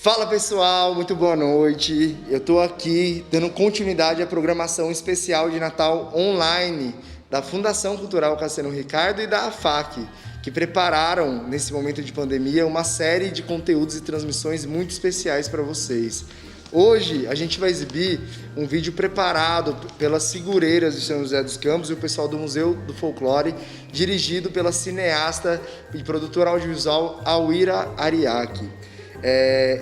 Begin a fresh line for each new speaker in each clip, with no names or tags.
Fala pessoal, muito boa noite. Eu estou aqui dando continuidade à programação especial de Natal online da Fundação Cultural Cassiano Ricardo e da AFAC, que prepararam nesse momento de pandemia uma série de conteúdos e transmissões muito especiais para vocês. Hoje a gente vai exibir um vídeo preparado pelas figureiras de São José dos Campos e o pessoal do Museu do Folclore, dirigido pela cineasta e produtora audiovisual Auira Ariaki.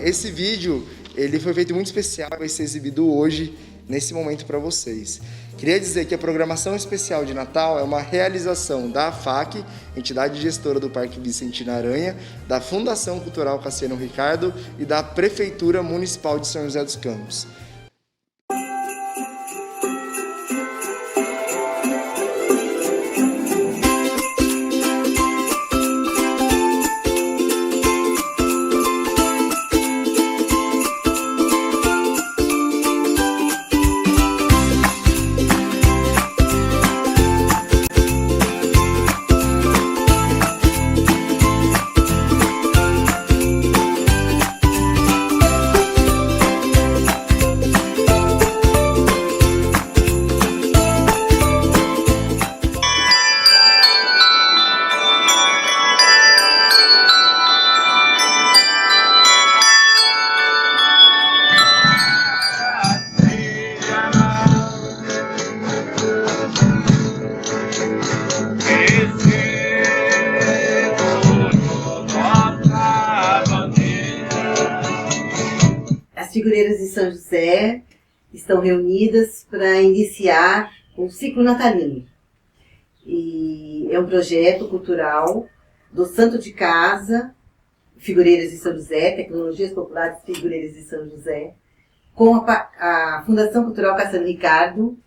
Esse vídeo ele foi feito muito especial, vai ser exibido hoje, nesse momento para vocês. Queria dizer que a programação especial de Natal é uma realização da AFAC, entidade gestora do Parque Vicentino Aranha, da Fundação Cultural Cassiano Ricardo e da Prefeitura Municipal de São José dos Campos.
As figureiras de São José estão reunidas para iniciar o ciclo natalino. E é um projeto cultural do Santo de Casa, Figureiras de São José, Tecnologias Populares Figureiras de São José, com a Fundação Cultural Cassiano Ricardo,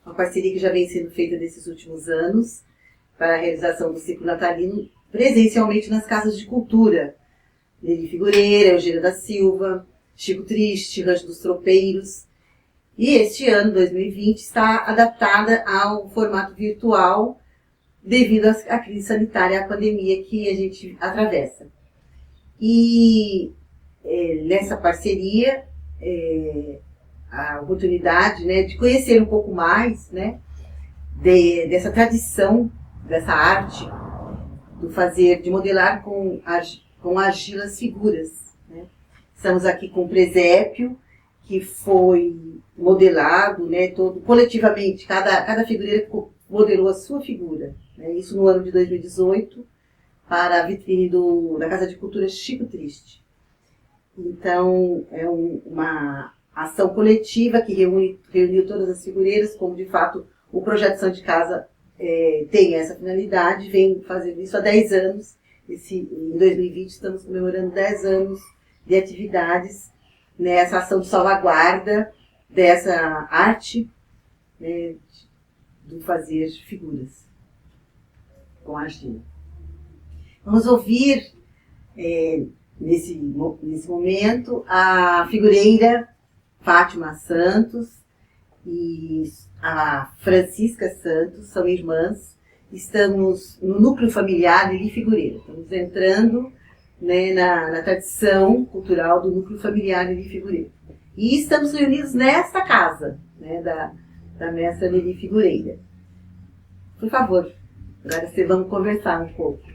uma parceria que já vem sendo feita nesses últimos anos, para a realização do ciclo natalino presencialmente nas casas de cultura. Lili Figureira, Eugênia da Silva, Chico Triste, Rancho dos Tropeiros. E este ano, 2020, está adaptada ao formato virtual devido à crise sanitária, à pandemia que a gente atravessa. E nessa parceria, a oportunidade, né, de conhecer um pouco mais, né, dessa tradição, dessa arte, do fazer, de modelar com argila as figuras. Né. Estamos aqui com o presépio, que foi modelado, né, todo coletivamente, cada figureira modelou a sua figura. Né, isso no ano de 2018, para a vitrine da Casa de Cultura Chico Triste. Então, é uma ação coletiva que reuniu todas as figureiras, como de fato o Projeto São de Casa tem essa finalidade, vem fazendo isso há 10 anos. Em 2020 estamos comemorando 10 anos de atividades nessa ação de salvaguarda dessa arte, né, do fazer figuras com argila. Vamos ouvir, nesse momento, a figureira Fátima Santos e a Francisca Santos, são irmãs. Estamos no núcleo familiar Lili Figureira. Estamos entrando, né, na tradição cultural do núcleo familiar Lili Figureira. E estamos reunidos nesta casa, né, da mestra Lili Figureira. Por favor, agora vamos conversar um pouco.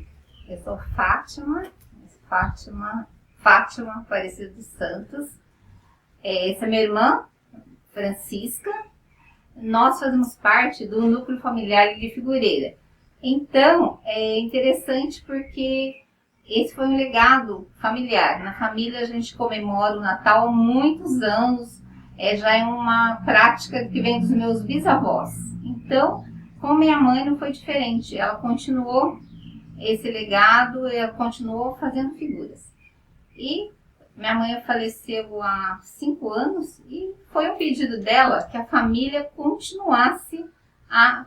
Eu sou Fátima Aparecida dos Santos. Essa é minha irmã, Francisca. Nós fazemos parte do núcleo familiar Lili Figureira. Então, é interessante porque esse foi um legado familiar. Na família a gente comemora o Natal há muitos anos. Já é uma prática que vem dos meus bisavós. Então, com minha mãe não foi diferente. Ela continuou esse legado, ela continuou fazendo figuras. E minha mãe faleceu há 5 anos e foi um pedido dela que a família continuasse a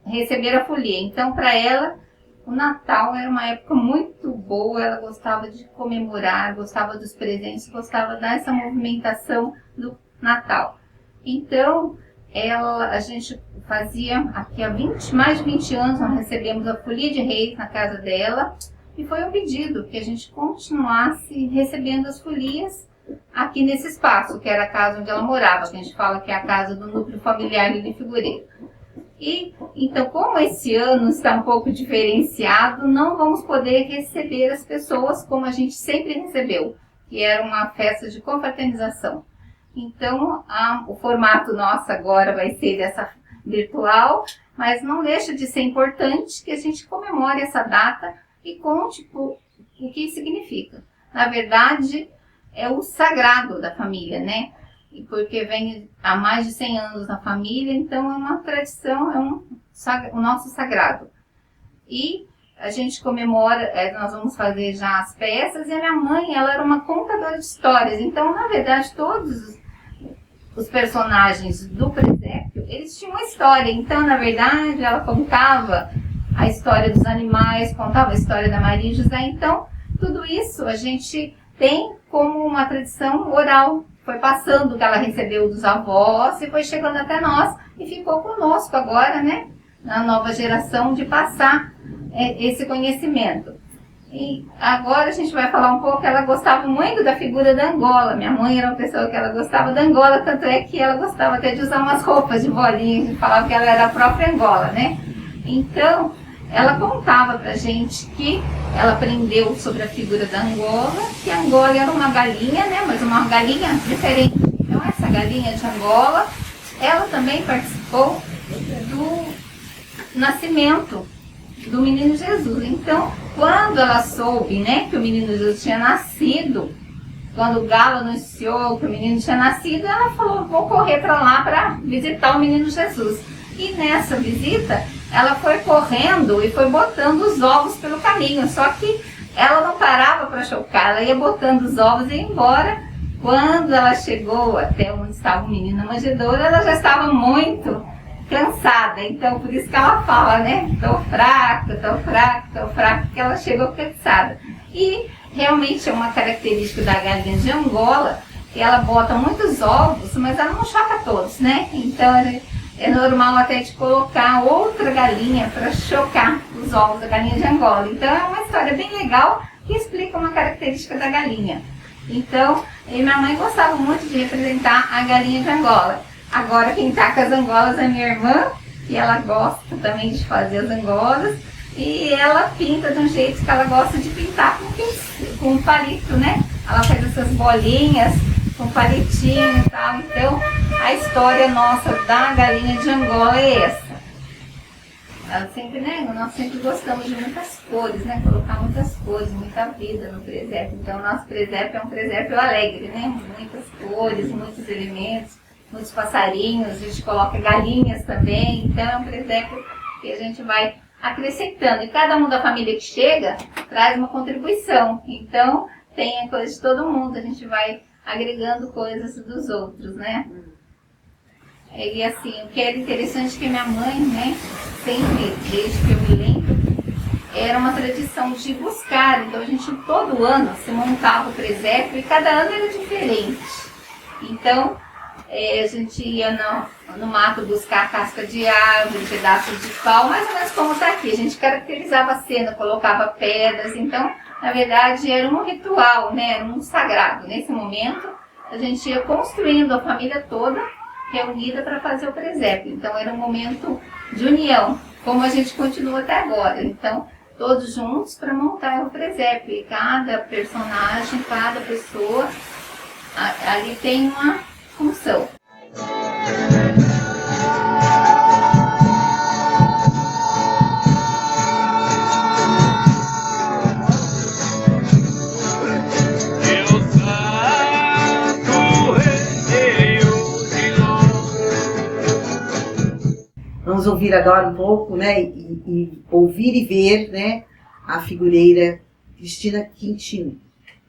receber a folia. Então, para ela, o Natal era uma época muito boa, ela gostava de comemorar, gostava dos presentes, gostava dessa movimentação do Natal. Então, a gente fazia, aqui há mais de 20 anos, nós recebemos a folia de reis na casa dela, e foi um pedido que a gente continuasse recebendo as folias aqui nesse espaço, que era a casa onde ela morava, que a gente fala que é a casa do núcleo familiar Lili Figueiredo. E, então, como esse ano está um pouco diferenciado, não vamos poder receber as pessoas como a gente sempre recebeu, que era uma festa de confraternização. Então, o formato nosso agora vai ser dessa virtual, mas não deixa de ser importante que a gente comemore essa data e conte o que significa. Na verdade, é o sagrado da família, né? Porque vem há mais de 100 anos na família, então é uma tradição, o nosso sagrado. E a gente comemora, nós vamos fazer já as peças, e a minha mãe, ela era uma contadora de histórias, então, na verdade, todos os personagens do presépio, eles tinham uma história, então, na verdade, ela contava a história dos animais, contava a história da Maria e José, então, tudo isso a gente tem como uma tradição oral. Foi passando o que ela recebeu dos avós e foi chegando até nós e ficou conosco agora, né? Na nova geração, de passar esse conhecimento. E agora a gente vai falar um pouco, ela gostava muito da figura da Angola. Minha mãe era uma pessoa que ela gostava da Angola, tanto é que ela gostava até de usar umas roupas de bolinha, e falava que ela era a própria Angola, né? Então, ela contava pra gente que ela aprendeu sobre a figura da Angola, que a Angola era uma galinha, né? Mas uma galinha diferente. Então, essa galinha de Angola, ela também participou do nascimento do menino Jesus. Então, quando ela soube, né, que o menino Jesus tinha nascido, quando o galo anunciou que o menino tinha nascido, ela falou, vou correr para lá para visitar o menino Jesus. E nessa visita, ela foi correndo e foi botando os ovos pelo caminho, só que ela não parava para chocar, ela ia botando os ovos e ia embora. Quando ela chegou até onde estava o menino na manjedoura, ela já estava muito cansada, então por isso que ela fala, né, tô fraca, porque ela chegou cansada. E realmente é uma característica da galinha de Angola, que ela bota muitos ovos, mas ela não choca todos, né, então é normal até de colocar outra galinha para chocar os ovos da galinha de Angola. Então é uma história bem legal que explica uma característica da galinha. Então, minha mãe gostava muito de representar a galinha de Angola. Agora quem está com as angolas é minha irmã, que ela gosta também de fazer as angolas. E ela pinta de um jeito que ela gosta de pintar com um palito, né? Ela faz essas bolinhas com palitinho e tal. Então, a história nossa da galinha de Angola é essa. Ela sempre, né? Nós sempre gostamos de muitas cores, né? Colocar muitas cores, muita vida no presépio. Então, o nosso presépio é um presépio alegre, né? Muitas cores, muitos elementos, muitos passarinhos. A gente coloca galinhas também. Então, é um presépio que a gente vai acrescentando. E cada um da família que chega traz uma contribuição. Então, tem a coisa de todo mundo. A gente vai agregando coisas dos outros, né? E assim, o que era interessante é que minha mãe, né, sempre, desde que eu me lembro, era uma tradição de buscar. Então a gente todo ano se montava o presépio e cada ano era diferente. Então a gente ia no mato buscar casca de árvore, pedaços de pau, mais ou menos como está aqui. A gente caracterizava a cena, colocava pedras. Então, na verdade, era um ritual, né, era um sagrado. Nesse momento, a gente ia construindo a família toda reunida para fazer o presépio. Então era um momento de união, como a gente continua até agora. Então, todos juntos para montar o presépio. E cada personagem, cada pessoa, ali tem uma função.
Vamos ouvir agora um pouco, né, e ouvir e ver, né, a figureira Cristina Quintino.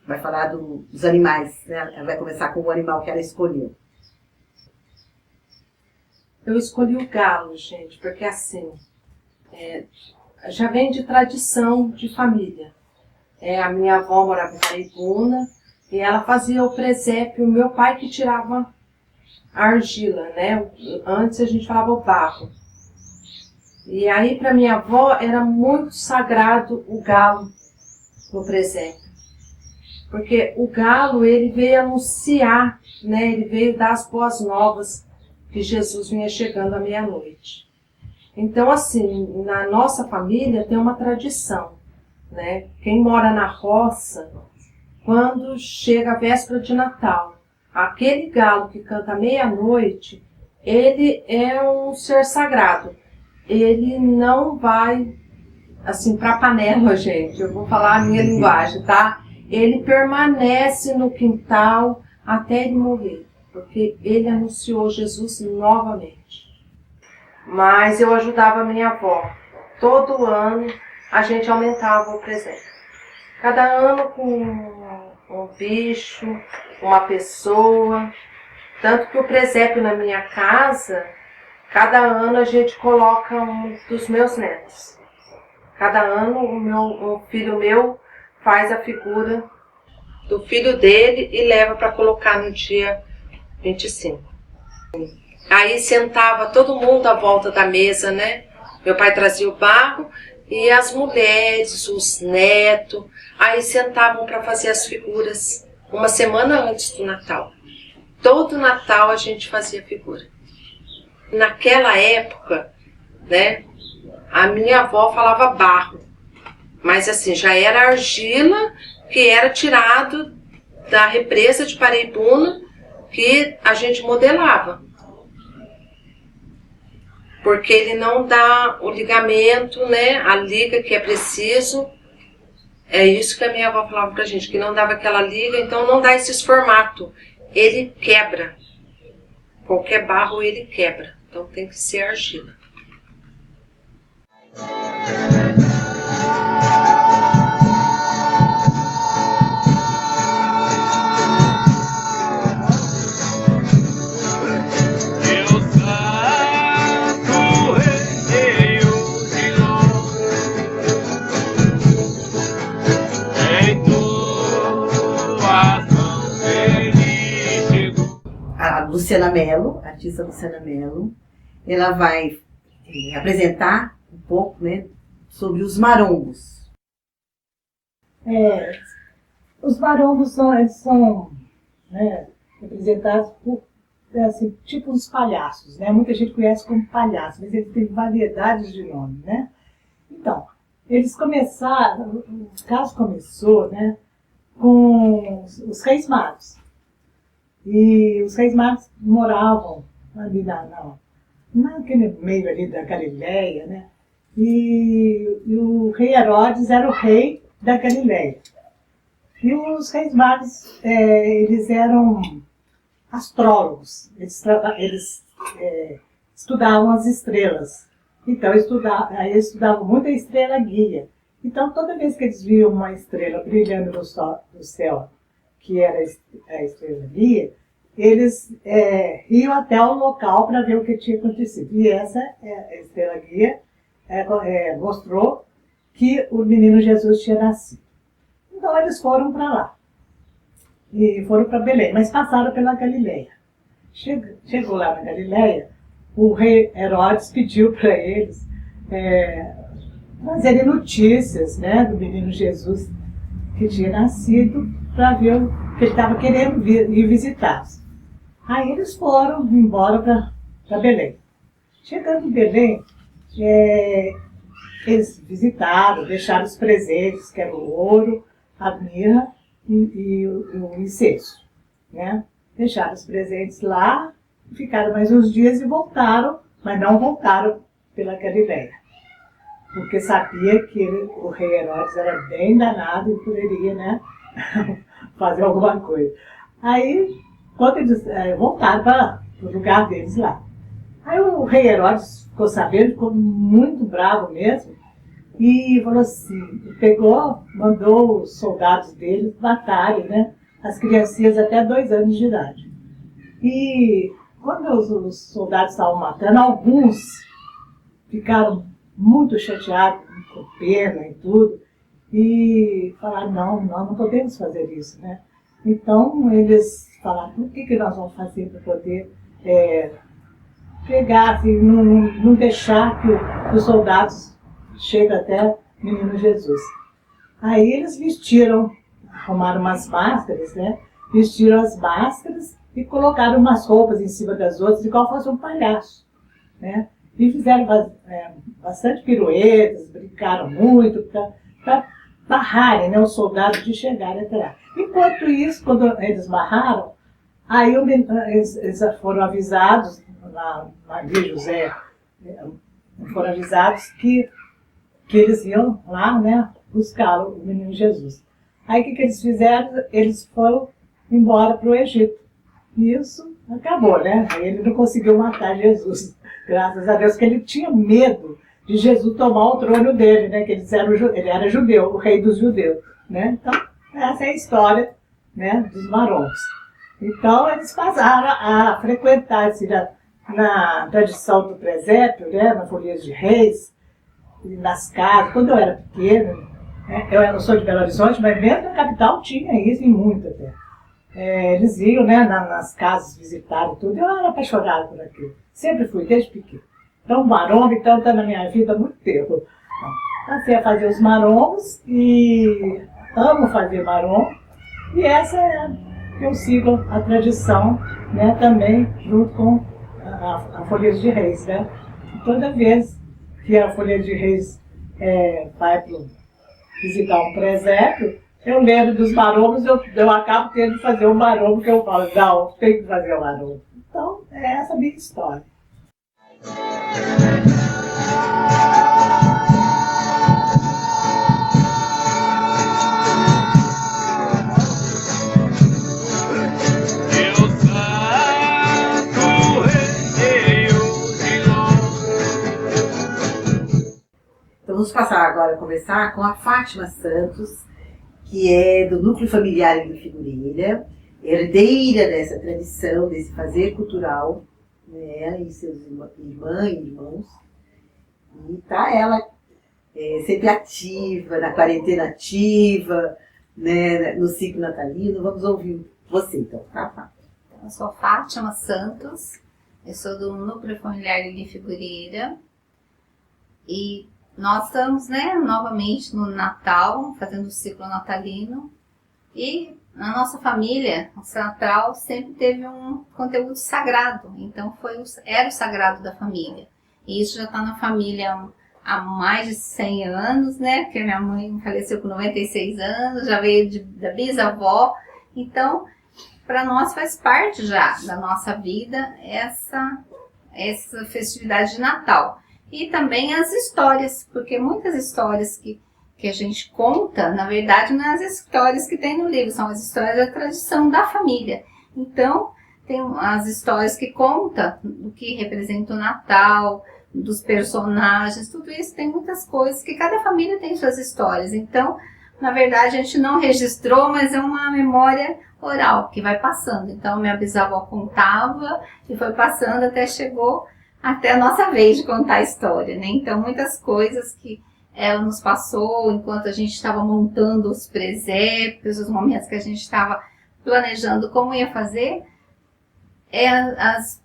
Vai falar dos animais, né? Ela vai começar com o animal que ela escolheu.
Eu escolhi o galo, gente, porque assim, já vem de tradição de família. A minha avó morava em Paraibuna e ela fazia o presépio, o meu pai que tirava a argila, né? Antes a gente falava o barro. E aí, para minha avó, era muito sagrado o galo no presépio. Porque o galo, ele veio anunciar, né? Ele veio dar as boas novas que Jesus vinha chegando à meia-noite. Então, assim, na nossa família tem uma tradição, né? Quem mora na roça, quando chega a véspera de Natal, aquele galo que canta à meia-noite, ele é um ser sagrado. Ele não vai, assim, para a panela, gente. Eu vou falar a minha linguagem, tá? Ele permanece no quintal até ele morrer, porque ele anunciou Jesus novamente. Mas eu ajudava a minha avó. Todo ano a gente aumentava o presente. Cada ano com um bicho, uma pessoa. Tanto que o presépio na minha casa, cada ano a gente coloca um dos meus netos. Cada ano um filho meu faz a figura do filho dele e leva para colocar no dia 25. Aí sentava todo mundo à volta da mesa, né? Meu pai trazia o barro e as mulheres, os netos, aí sentavam para fazer as figuras uma semana antes do Natal. Todo Natal a gente fazia figura. Naquela época, né, a minha avó falava barro, mas assim, já era argila que era tirado da represa de Paraibuna que a gente modelava. Porque ele não dá o ligamento, né, a liga que é preciso. É isso que a minha avó falava pra gente, que não dava aquela liga, então não dá esses formatos. Ele quebra. Qualquer barro ele quebra. Então tem que ser argila.
Luciana Mello, a artista Luciana Mello, ela vai apresentar um pouco, né, sobre os marombos.
Os marombos são né, representados por, assim, tipo uns palhaços, né? Muita gente conhece como palhaços, mas eles têm variedades de nomes, né? Então, eles começaram, o caso começou, né, com os Reis Magos. E os Reis Magos moravam ali naquele meio ali da Galileia, né? E o rei Herodes era o rei da Galileia. E os Reis Magos, eles eram astrólogos, eles estudavam as estrelas. Então, eles estudavam muito a estrela guia. Então, toda vez que eles viam uma estrela brilhando no céu, que era a estrela guia, eles iam até o local para ver o que tinha acontecido. E essa a estrela guia mostrou que o menino Jesus tinha nascido. Então eles foram para lá. E foram para Belém, mas passaram pela Galileia. Chegou lá na Galileia, o rei Herodes pediu para eles trazerem notícias, né, do menino Jesus que tinha nascido, para ver o que ele estava querendo ir visitar. Aí eles foram embora para Belém. Chegando em Belém, eles visitaram, deixaram os presentes, que eram o ouro, a mirra e o incenso, né? Deixaram os presentes lá, ficaram mais uns dias e voltaram, mas não voltaram pela Galileia, porque sabia que o rei Herodes era bem danado e poderia, né, fazer alguma coisa. Aí, quando eles voltaram para o lugar deles lá. Aí o rei Herodes ficou sabendo, ficou muito bravo mesmo, e falou assim, mandou os soldados dele matarem, né, as criancinhas até 2 anos de idade. E quando os soldados estavam matando, alguns ficaram muito chateados, com pena e tudo, e falaram, não podemos fazer isso, né? Então eles falaram, o que nós vamos fazer para poder pegar, assim, não deixar que os soldados cheguem até o menino Jesus. Aí eles vestiram arrumaram umas máscaras, né? Vestiram as máscaras e colocaram umas roupas em cima das outras, igual fosse um palhaço, né? E fizeram bastante piruetas, brincaram muito para barrarem, né, os soldados de chegarem até lá. Enquanto isso, quando eles barraram, aí eles foram avisados, Maria José, foram avisados que eles iam lá, né, buscar o menino Jesus. Aí o que eles fizeram? Eles foram embora para o Egito. E isso acabou, né? Aí ele não conseguiu matar Jesus, graças a Deus, porque ele tinha medo de Jesus tomar o trono dele, né? Que ele era judeu, o rei dos judeus, né? Então, essa é a história, né, dos marombos. Então, eles passaram a frequentar, assim, na tradição do presépio, né, na Folia de Reis, nas casas. Quando eu era pequena, né, eu não sou de Belo Horizonte, mas mesmo na capital tinha isso, e muito até. Eles iam, né, nas casas visitar e tudo. Eu era apaixonada por aquilo. Sempre fui, desde pequeno. Então, maromba, então, está na minha vida há muito tempo. Passei a fazer os marombos e amo fazer maromba. E essa é que eu sigo a tradição, né, também junto com a Folia de Reis, né? Toda vez que a Folia de Reis vai visitar um presépio, eu lembro dos marombos, eu acabo tendo que fazer um marombo que eu falo, não, tem que fazer um marombo. Então, é essa a minha história.
Então vamos passar agora a conversar com a Fátima Santos, que é do Núcleo Familiar de Figureira, herdeira dessa tradição, desse fazer cultural, né, e seus irmãs e irmãos. E tá ela sempre ativa, na quarentena ativa, né, no ciclo natalino. Vamos ouvir você então, tá, Fátima?
Eu sou Fátima Santos, eu sou do Núcleo Familiar de Figureira e nós estamos, né, novamente no Natal, fazendo o ciclo natalino. E na nossa família, o Natal sempre teve um conteúdo sagrado. Então era o sagrado da família. E isso já está na família há mais de 100 anos, né? Porque minha mãe faleceu com 96 anos, já veio da bisavó. Então, para nós faz parte já da nossa vida essa festividade de Natal. E também as histórias, porque muitas histórias que a gente conta, na verdade, não é as histórias que tem no livro, são as histórias da tradição da família. Então, tem as histórias que contam do que representa o Natal, dos personagens, tudo isso, tem muitas coisas que cada família tem suas histórias. Então, na verdade, a gente não registrou, mas é uma memória oral que vai passando. Então, minha bisavó contava e foi passando até chegou até a nossa vez de contar a história, né? Então, muitas coisas que ela nos passou enquanto a gente estava montando os presépios, os momentos que a gente estava planejando como ia fazer,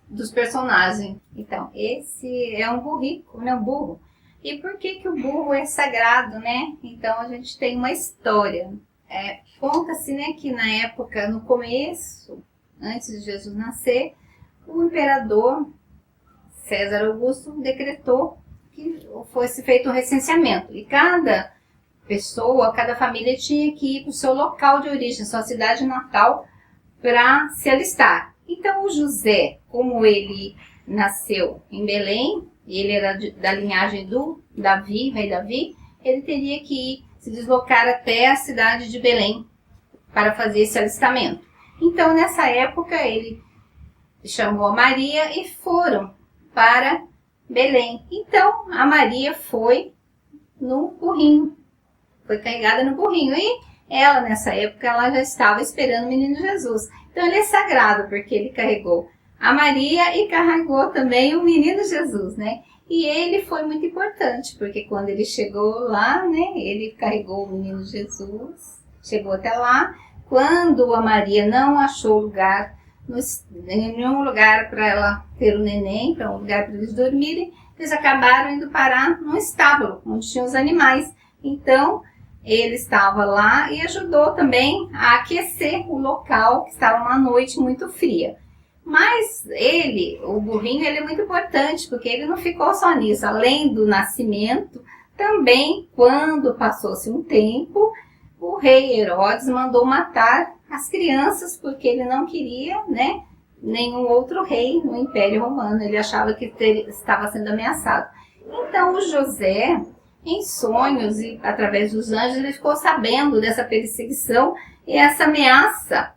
dos personagens. Então, esse é um burrico, né? Um burro. E por que o burro é sagrado, né? Então, a gente tem uma história. Conta-se, né, que na época, no começo, antes de Jesus nascer, o imperador César Augusto decretou que fosse feito um recenseamento. E cada pessoa, cada família tinha que ir para o seu local de origem, sua cidade natal, para se alistar. Então o José, como ele nasceu em Belém, e ele era da linhagem do Davi, rei Davi, ele teria que se deslocar até a cidade de Belém para fazer esse alistamento. Então nessa época ele chamou a Maria e foram para Belém. Então, a Maria foi no burrinho, foi carregada no burrinho. E ela, nessa época, ela já estava esperando o menino Jesus. Então, ele é sagrado, porque ele carregou a Maria e carregou também o menino Jesus, né? E ele foi muito importante, porque quando ele chegou lá, né, ele carregou o menino Jesus, chegou até lá. Quando a Maria não achou lugar, em nenhum lugar para ela ter o neném, para um lugar para eles dormirem, eles acabaram indo parar num estábulo, onde tinham os animais. Então, ele estava lá e ajudou também a aquecer o local, que estava uma noite muito fria. Mas o burrinho, ele é muito importante, porque ele não ficou só nisso. Além do nascimento, também, quando passou-se um tempo, o rei Herodes mandou matar as crianças, porque ele não queria, né, nenhum outro rei no Império Romano. Ele achava que estava sendo ameaçado. Então, o José, em sonhos e através dos anjos, ele ficou sabendo dessa perseguição e essa ameaça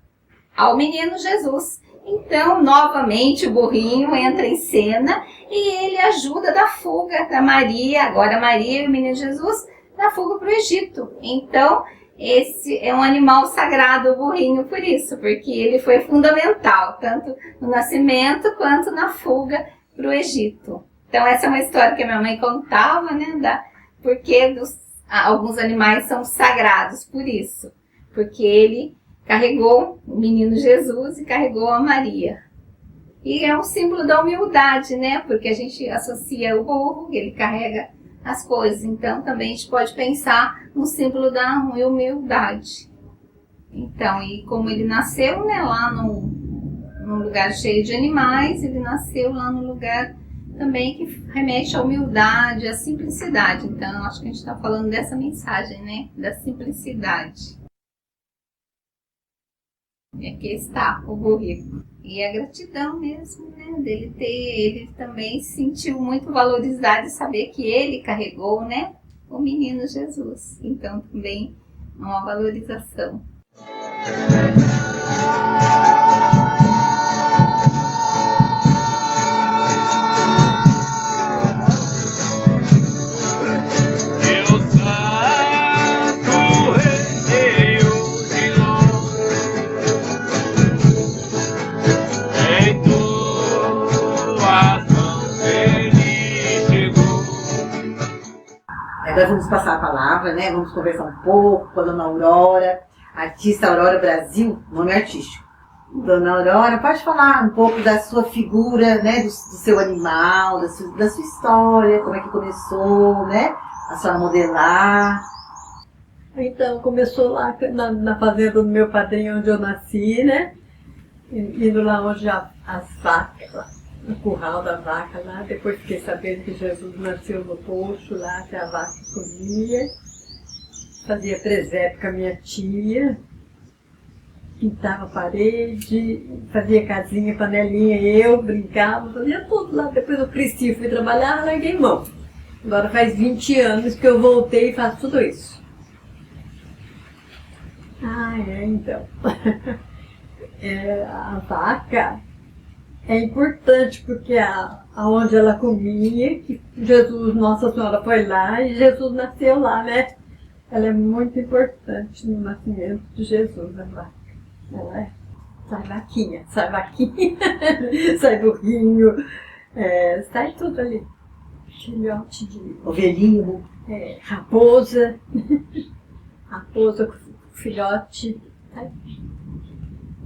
ao menino Jesus. Então, novamente, o burrinho entra em cena e ele ajuda da fuga da Maria, agora Maria e o menino Jesus, da fuga para o Egito. Então, esse é um animal sagrado, o burrinho, por isso, porque ele foi fundamental, tanto no nascimento quanto na fuga para o Egito. Então, essa é uma história que a minha mãe contava, né, porque alguns animais são sagrados por isso, porque ele carregou o menino Jesus e carregou a Maria. E é um símbolo da humildade, né? Porque a gente associa o burro, ele carrega as coisas. Então, também a gente pode pensar no símbolo da humildade. Então, e como ele nasceu, né, lá num lugar cheio de animais, ele nasceu lá num lugar também que remete à humildade, à simplicidade. Então, acho que a gente está falando dessa mensagem, né? Da simplicidade. E aqui está o burrico. E a gratidão mesmo, né? Ele também se sentiu muito valorizado de saber que ele carregou, né, o menino Jesus. Então, também é uma valorização.
Agora vamos passar a palavra, né? Vamos conversar um pouco com a Dona Aurora, artista Aurora Brasil, nome artístico. Dona Aurora, pode falar um pouco da sua figura, né? Do seu animal, da sua história, como é que começou, né? A sua modelar.
Então, começou lá na fazenda do meu padrinho, onde eu nasci, né? Indo lá onde as vacas, lá, no curral da vaca lá. Depois fiquei sabendo que Jesus nasceu no poço lá, que a vaca comia. Fazia presépio com a minha tia. Pintava a parede, fazia casinha, panelinha, eu brincava, fazia tudo lá. Depois eu cresci, fui trabalhar, larguei mão. Agora faz 20 anos que eu voltei e faço tudo isso. Então. A vaca é importante porque aonde ela comia, que Jesus, Nossa Senhora foi lá e Jesus nasceu lá, né? Ela é muito importante no nascimento de Jesus, a vaca. Ela sai vaquinha, sai burrinho, sai tudo ali. Filhote de
Ovelhinho.
Raposa, raposa com filhote. Sabe?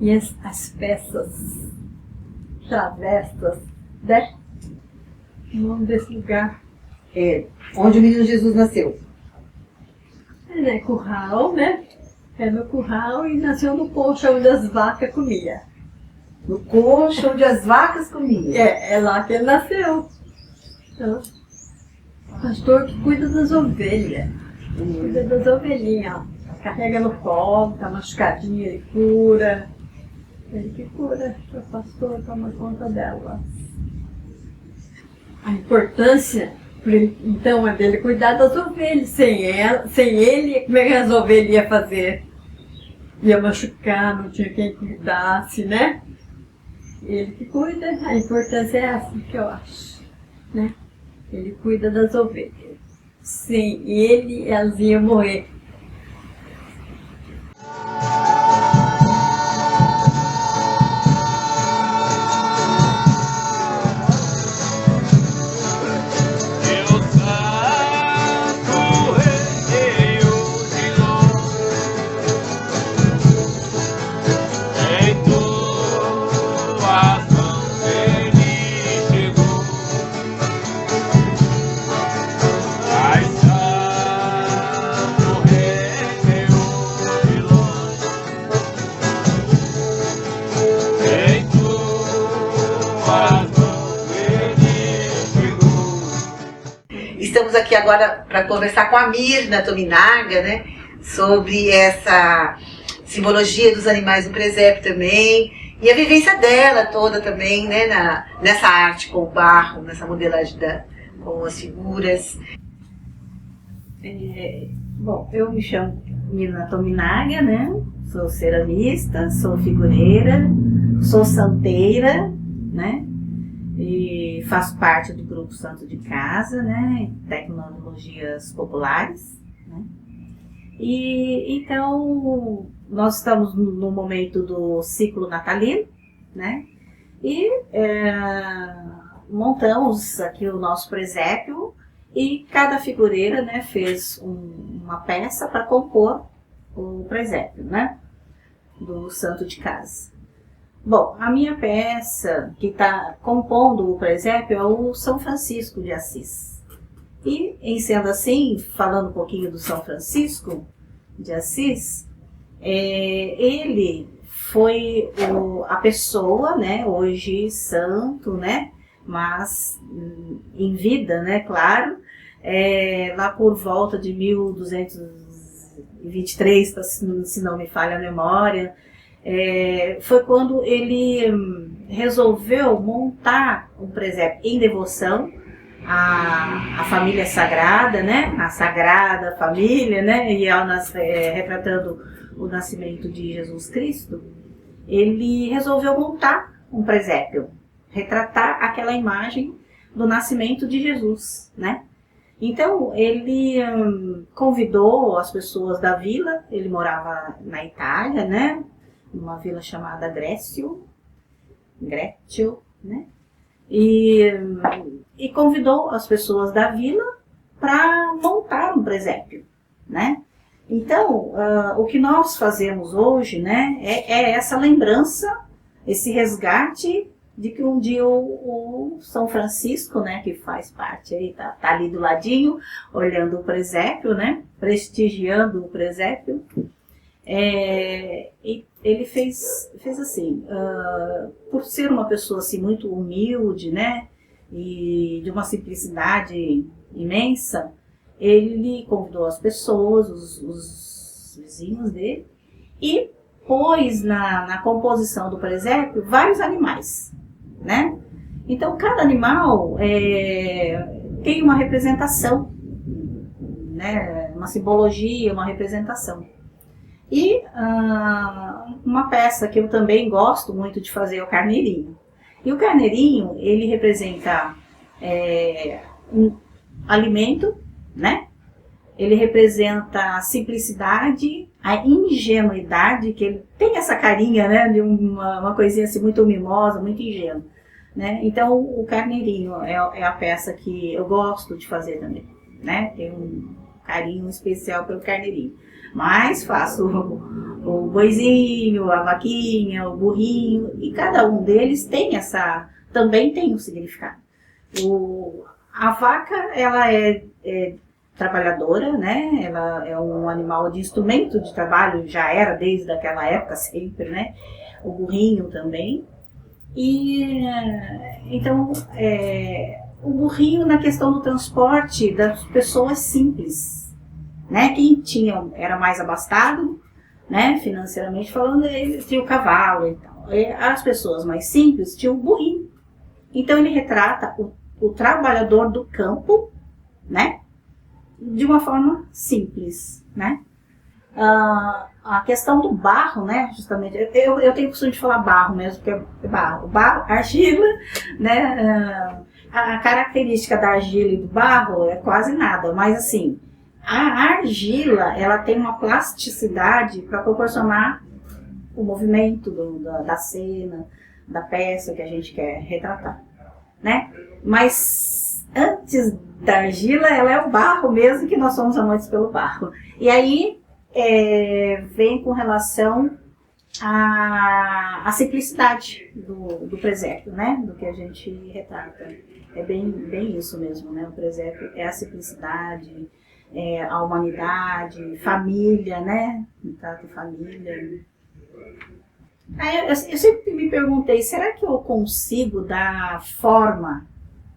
E as peças, travessas, né? O nome desse lugar.
Onde o menino Jesus nasceu.
Curral, né? No curral e nasceu no coxo onde as vacas comiam.
No coxo onde as vacas comiam.
É lá que ele nasceu. Então, pastor que cuida das ovelhas. Cuida das ovelhinhas, ó. Carrega no colo, tá machucadinha, ele cura. Ele que cura, o pastor toma conta dela. A importância, então, é dele cuidar das ovelhas. Sem ele, como é que as ovelhas iam fazer? Ia machucar, não tinha quem cuidasse, né? Ele que cuida, a importância é essa que eu acho, né? Ele cuida das ovelhas. Sem ele, elas iam morrer.
Rei
estamos aqui agora para conversar com a Mirna Tominaga, né, sobre essa simbologia dos animais do presépio também, e a vivência dela toda também, né, nessa arte com o barro, nessa modelagem com as figuras.
Bom, eu me chamo Mirna Tominaga, né? Sou ceramista, sou figureira, sou santeira, né? E faço parte do grupo Santo de Casa, né? Tecnologias populares, né? E então nós estamos no momento do ciclo natalino, né? E montamos aqui o nosso presépio e cada figureira, né, fez uma peça para compor o presépio, né, do Santo de Casa. Bom, a minha peça que está compondo o presépio é o São Francisco de Assis. E, em sendo assim, falando um pouquinho do São Francisco de Assis, ele foi a pessoa, né, hoje santo, né, mas em vida, né, claro, lá por volta de 1223, se não me falha a memória, foi quando ele resolveu montar um presépio em devoção à família sagrada, né, a Sagrada Família, né, e retratando o nascimento de Jesus Cristo, ele resolveu montar um presépio, retratar aquela imagem do nascimento de Jesus, né? Então, ele convidou as pessoas da vila, ele morava na Itália, né? Numa vila chamada Grécio, né? E convidou as pessoas da vila para montar um presépio, né? Então, o que nós fazemos hoje, né, é essa lembrança, esse resgate de que um dia o São Francisco, né, que faz parte aí, tá ali do ladinho, olhando o presépio, né, prestigiando o presépio, e ele fez assim, por ser uma pessoa assim, muito humilde, né, e de uma simplicidade imensa, ele convidou as pessoas, os vizinhos dele, e pôs na composição do presépio vários animais, né? Então, cada animal tem uma representação, né? Uma simbologia, uma representação. E uma peça que eu também gosto muito de fazer é o carneirinho. E o carneirinho, ele representa um alimento, né? Ele representa a simplicidade, a ingenuidade, que ele tem essa carinha, né, de uma coisinha assim muito mimosa, muito ingênua, né? Então, o carneirinho é a peça que eu gosto de fazer também, né? Tenho um carinho especial pelo carneirinho. Mas faço o boizinho, a vaquinha, o burrinho, e cada um deles também tem um significado. A vaca, ela é trabalhadora, né? Ela é um animal de instrumento de trabalho, já era desde aquela época sempre, né? O burrinho também. E então o burrinho na questão do transporte das pessoas simples, né? Quem era mais abastado, né? Financeiramente falando, ele tinha o cavalo e tal. As pessoas mais simples tinham o burrinho. Então ele retrata o trabalhador do campo, né? De uma forma simples, né? A questão do barro, né? Justamente, eu tenho costume de falar barro mesmo, porque é barro, argila, né? A característica da argila e do barro é quase nada, mas assim, a argila, ela tem uma plasticidade para proporcionar o movimento da cena, da peça que a gente quer retratar, né? Mas antes da argila, ela é o barro mesmo, que nós somos amantes pelo barro. E aí vem com relação à simplicidade do presépio, né? Do que a gente retrata. É bem isso mesmo, né? O presépio é a simplicidade, a humanidade, família, né? Retrato família. Aí eu sempre me perguntei, será que eu consigo dar forma,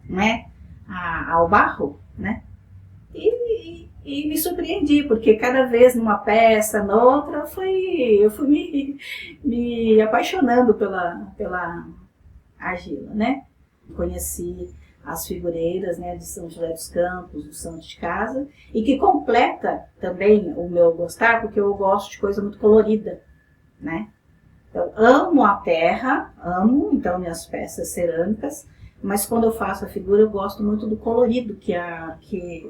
né, ao barro, né? E me surpreendi, porque cada vez numa peça, noutra, eu fui me apaixonando pela argila, né? Conheci as figureiras, né, de São José dos Campos, do Santo de Casa, e que completa também o meu gostar, porque eu gosto de coisa muito colorida, né? Então, amo a terra, amo, então, minhas peças cerâmicas, mas quando eu faço a figura, eu gosto muito do colorido que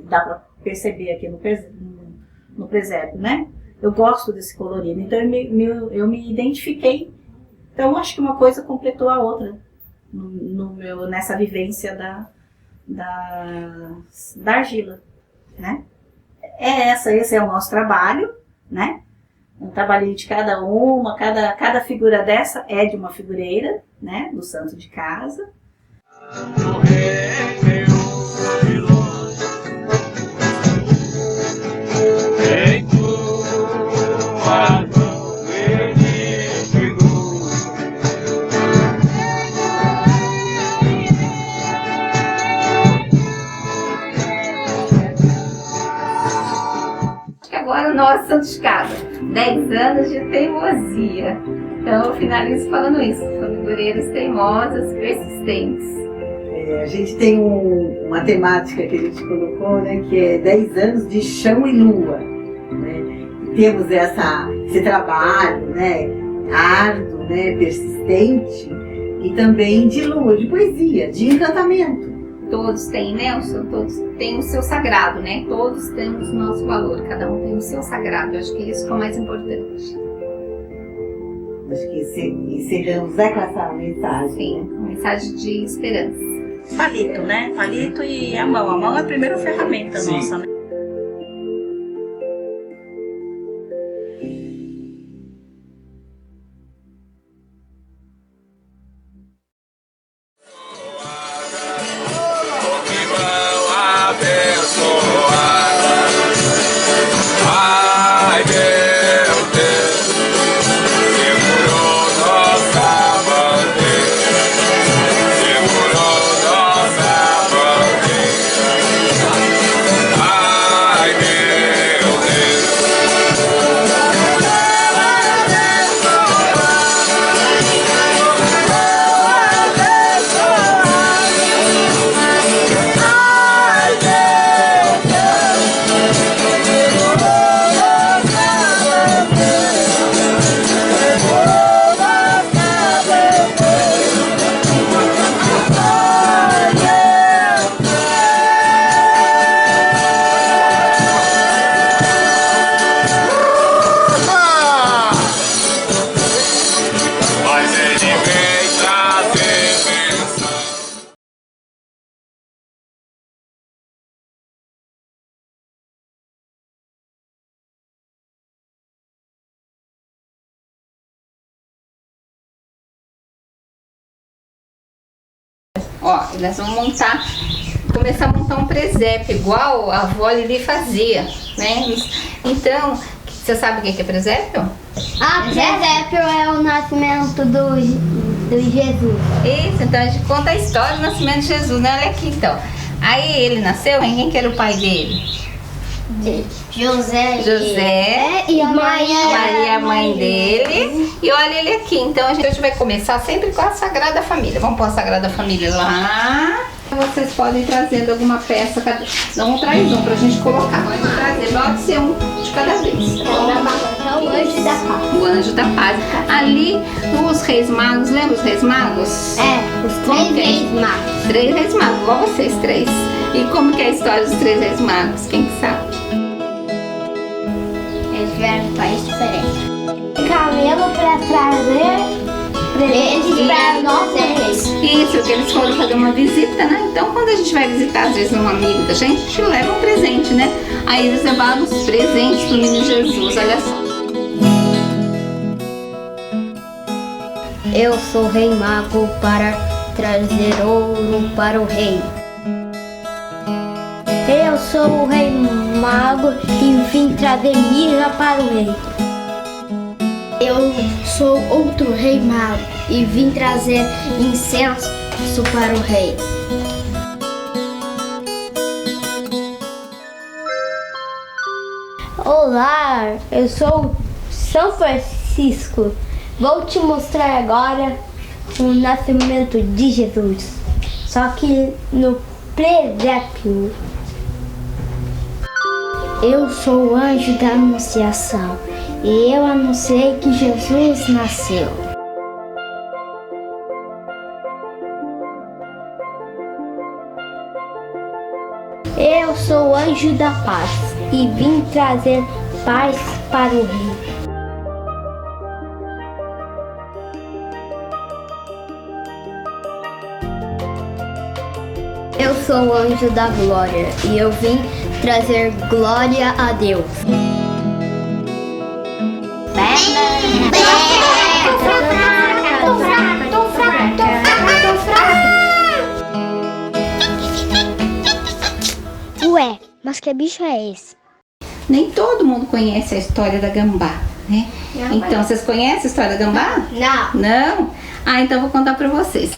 dá para perceber aqui no presépio, né? Eu gosto desse colorido, então eu me identifiquei. Então, acho que uma coisa completou a outra nessa vivência da argila, né? Esse é o nosso trabalho, né? Um trabalhinho de cada uma, cada figura dessa é de uma figureira, né? Do Santo de Casa.
Agora o nosso Santo de Casa, 10 anos de teimosia. Então eu finalizo falando isso, figureiras teimosas, persistentes.
A gente tem uma temática que a gente colocou, né, que é 10 anos de chão e lua. Né? E temos esse trabalho, né, árduo, né, persistente, e também de lua, de poesia, de encantamento.
Todos têm, Nelson, todos têm o seu sagrado, né? Todos temos o nosso valor, cada um tem o seu sagrado. Eu acho que isso é o mais importante.
Acho que encerramos com essa mensagem.
Sim, uma mensagem de esperança.
Palito, né? Palito e a mão. A mão é a primeira ferramenta nossa, né?
Ó, nós vamos começar a montar um presépio, igual a avó Lili fazia, né? Então, você sabe o que é presépio?
Presépio é o nascimento do Jesus.
Isso, então a gente conta a história do nascimento de Jesus, né? Olha aqui então. Aí ele nasceu, quem que era o pai dele?
José
e
a
Maria, a mãe dele. E olha ele aqui. Então a gente vai começar sempre com a Sagrada Família. Vamos pôr a Sagrada Família lá. Vocês podem ir trazendo alguma peça. Não traz um pra gente colocar. Pode trazer, pode ser um de cada vez.
É o Anjo da Paz.
O Anjo da Paz. Ali, os Reis Magos, lembra os Reis Magos?
Os 3 Reis Magos.
3 Reis Magos, igual vocês 3. E como que é a história dos 3 Reis Magos? Quem que sabe?
Eles vieram de país diferente. Camelo para trazer presentes para nós reis.
Isso, que eles foram fazer uma visita, né? Então, quando a gente vai visitar, às vezes, um amigo da gente, a gente leva um presente, né? Aí eles levaram os presentes pro menino Jesus, olha só.
Eu sou rei mago para trazer ouro para o rei. Eu sou o rei mago e vim trazer mirra para o rei. Eu sou outro rei mago e vim trazer incenso para o rei. Olá, eu sou São Francisco. Vou te mostrar agora o nascimento de Jesus, só que no presépio. Eu sou o anjo da Anunciação e eu anunciei que Jesus nasceu. Eu sou o anjo da paz e vim trazer paz para o reino. Eu sou o anjo da glória e eu vim trazer glória a Deus. Ué, mas que bicho é esse?
Nem todo mundo conhece a história da gambá, né? Então, vocês conhecem a história da gambá?
Não.
Não? Ah, então eu vou contar pra vocês.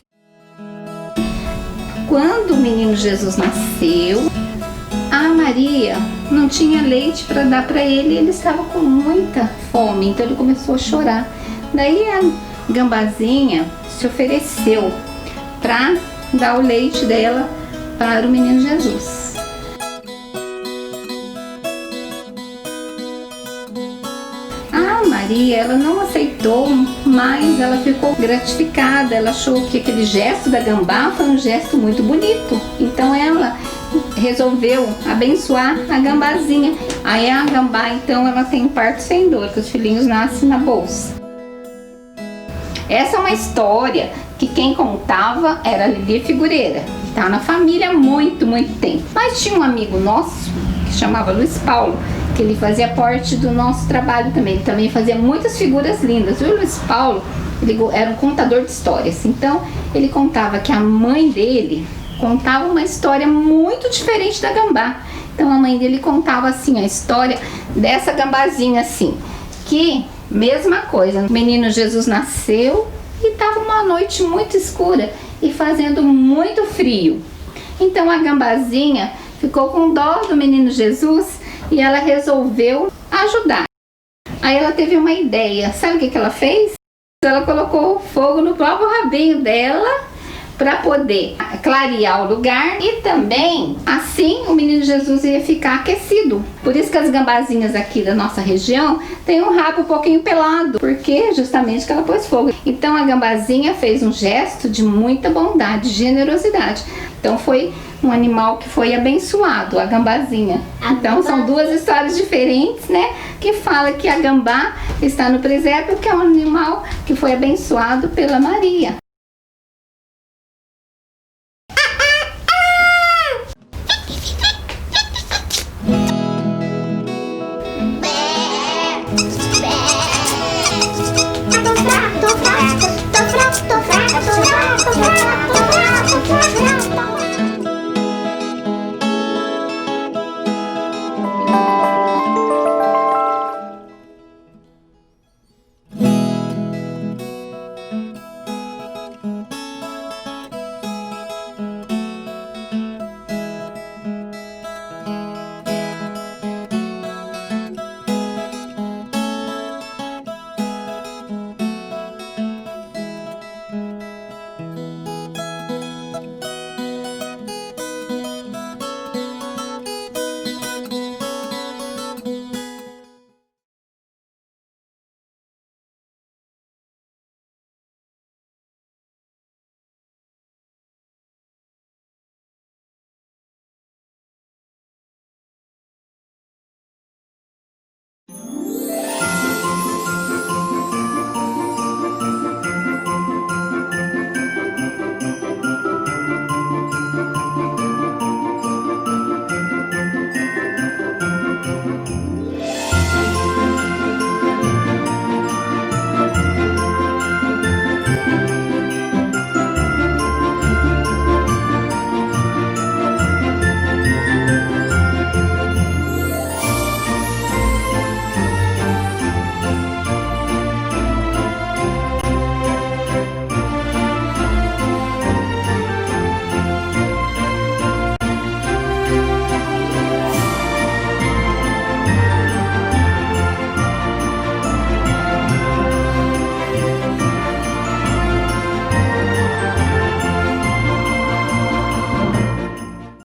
Quando o menino Jesus nasceu, a Maria não tinha leite para dar para ele, ele estava com muita fome, então ele começou a chorar. Daí a gambazinha se ofereceu para dar o leite dela para o menino Jesus. A Maria, ela não aceitou, mas ela ficou gratificada, ela achou que aquele gesto da gambá foi um gesto muito bonito. Então ela resolveu abençoar a gambazinha. Aí a gambá, então, ela tem parto sem dor, que os filhinhos nascem na bolsa. Essa é uma história que quem contava era a Lili Figureira, que está na família há muito, muito tempo. Mas tinha um amigo nosso, que chamava Luiz Paulo, que ele fazia parte do nosso trabalho também. Ele também fazia muitas figuras lindas. O Luiz Paulo, ele era um contador de histórias. Então, ele contava que a mãe dele contava uma história muito diferente da gambá. Então, a mãe dele contava assim, a história dessa gambazinha assim, que, mesma coisa, o menino Jesus nasceu e estava uma noite muito escura e fazendo muito frio. Então, a gambazinha ficou com dó do menino Jesus e ela resolveu ajudar. Aí ela teve uma ideia. Sabe o que ela fez? Ela colocou fogo no próprio rabinho dela para poder clarear o lugar e também, assim, o menino Jesus ia ficar aquecido. Por isso que as gambazinhas aqui da nossa região têm um rabo um pouquinho pelado, porque justamente que ela pôs fogo. Então a gambazinha fez um gesto de muita bondade, generosidade. Então foi um animal que foi abençoado, a gambazinha. Então são duas histórias diferentes, né? Que fala que a gambá está no presépio, que é um animal que foi abençoado pela Maria.